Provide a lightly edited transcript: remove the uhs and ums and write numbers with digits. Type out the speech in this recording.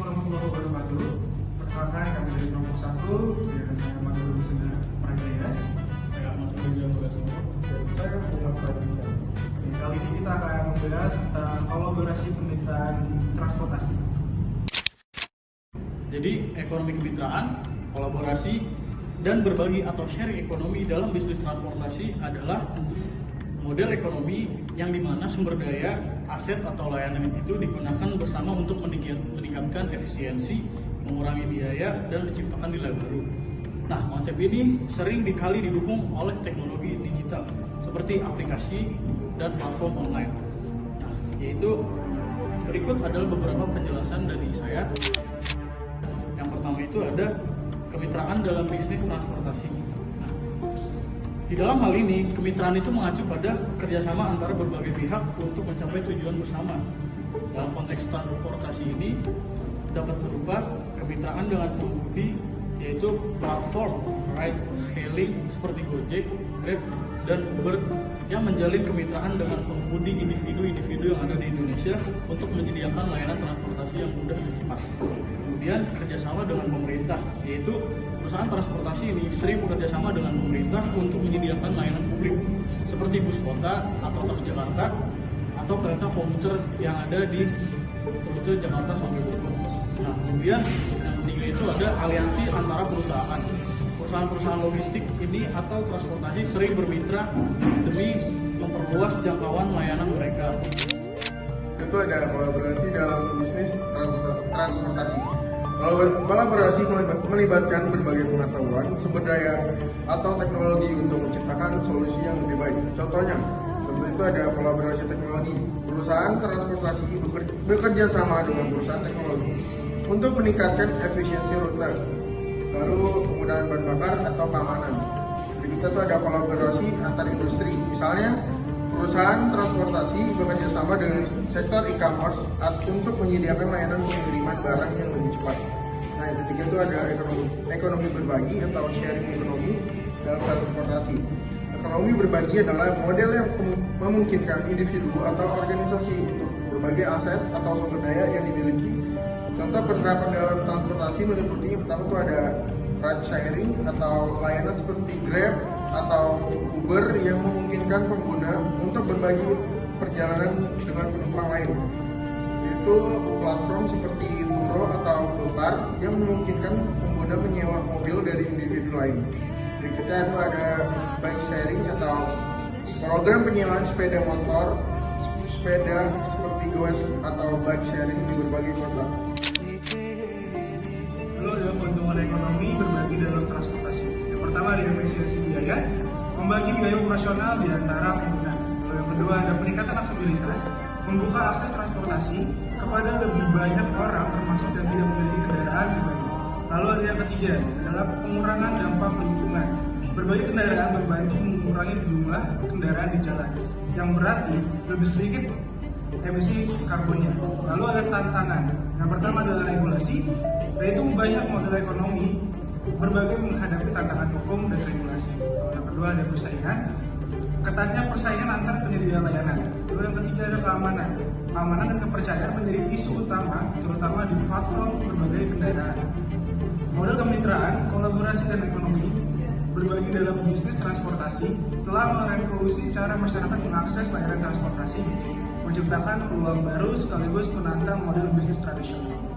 teman-teman Pulau Baru Madu. Perkenalkan kami dari kelompok 1 dengan saya Madu Wisnu Pragaya. Saya Ahmad Rizal Tugasmo. Dan saya Muhammad Pradista. Kali ini kita akan membahas tentang kolaborasi kemitraan transportasi. Jadi ekonomi kemitraan, kolaborasi, dan berbagi atau sharing ekonomi dalam bisnis transportasi adalah model ekonomi yang dimana sumber daya, aset atau layanan itu digunakan bersama untuk meningkatkan efisiensi, mengurangi biaya, dan menciptakan nilai baru. Nah, konsep ini sering dikali didukung oleh teknologi digital seperti aplikasi dan platform online. Nah, yaitu berikut adalah beberapa penjelasan dari saya. Yang pertama itu ada kemitraan dalam bisnis transportasi. Nah, di dalam hal ini, kemitraan itu mengacu pada kerjasama antara berbagai pihak untuk mencapai tujuan bersama. Dalam konteks transportasi ini dapat berupa kemitraan dengan pengemudi, yaitu platform ride hailing seperti Gojek, Grab, dan Uber yang menjalin kemitraan dengan pengemudi individu-individu yang ada di Indonesia untuk menyediakan layanan transportasi yang mudah dan cepat. Kemudian kerjasama dengan pemerintah, yaitu perusahaan transportasi ini sering bekerjasama dengan pemerintah untuk menyediakan layanan publik seperti bus kota atau Transjakarta atau kereta komuter yang ada di rute Jakarta sampai Bogor. Nah, kemudian yang ketiga itu ada aliansi antara perusahaan. Perusahaan-perusahaan logistik ini atau transportasi sering bermitra demi memperluas jangkauan layanan mereka. Itu ada kolaborasi dalam bisnis transportasi. Kolaborasi melibatkan berbagai pengetahuan, sumber daya, atau teknologi untuk menciptakan solusi yang lebih baik. Contohnya, tentu itu ada kolaborasi teknologi. Perusahaan transportasi bekerja sama dengan perusahaan teknologi untuk meningkatkan efisiensi rute, lalu penggunaan bahan bakar atau keamanan. Berikutnya itu ada kolaborasi antar industri. Misalnya, perusahaan transportasi bekerja sama dengan sektor e-commerce untuk menyediakan layanan pengiriman barang yang lebih cepat. Nah, yang ketiga itu ada ekonomi berbagi atau sharing ekonomi dalam transportasi. Ekonomi berbagi adalah model yang memungkinkan individu atau organisasi untuk berbagi aset atau sumber daya yang dimiliki. Contoh penerapan dalam transportasi meliputi pertama itu ada ride sharing atau layanan seperti Grab atau Uber yang memungkinkan pengguna untuk berbagi perjalanan dengan penumpang lain. Yaitu platform seperti Turo atau GoCar yang memungkinkan pengguna menyewa mobil dari individu lain. Berikutnya itu ada bike sharing atau program penyewaan sepeda motor, sepeda seperti Goes atau bike sharing di berbagai kota. Lalu ada keuntungan ekonomi berbagi dalam transportasi. Yang pertama ada efisiensi biaya, membagi biaya operasional di antara pengguna. Lalu yang kedua ada peningkatan aksesibilitas, membuka akses transportasi kepada lebih banyak orang termasuk yang tidak memiliki kendaraan pribadi. Lalu ada yang ketiga adalah pengurangan dampak lingkungan. Berbagai kendaraan membantu mengurangi jumlah kendaraan di jalan, yang berarti lebih sedikit emisi karbonnya. Lalu ada tantangan. Yang pertama adalah regulasi, yaitu banyak model ekonomi berbagai menghadapi tantangan hukum dan regulasi. Yang kedua ada persaingan, ketatnya persaingan antar penyedia layanan. Lalu yang ketiga ada keamanan. Keamanan dan kepercayaan menjadi isu utama, terutama di platform berbagai kendaraan. Model kemitraan, kolaborasi dan ekonomi berbagi dalam bisnis transportasi telah merevolusi cara masyarakat mengakses layanan transportasi, menciptakan peluang baru sekaligus menantang model bisnis tradisional.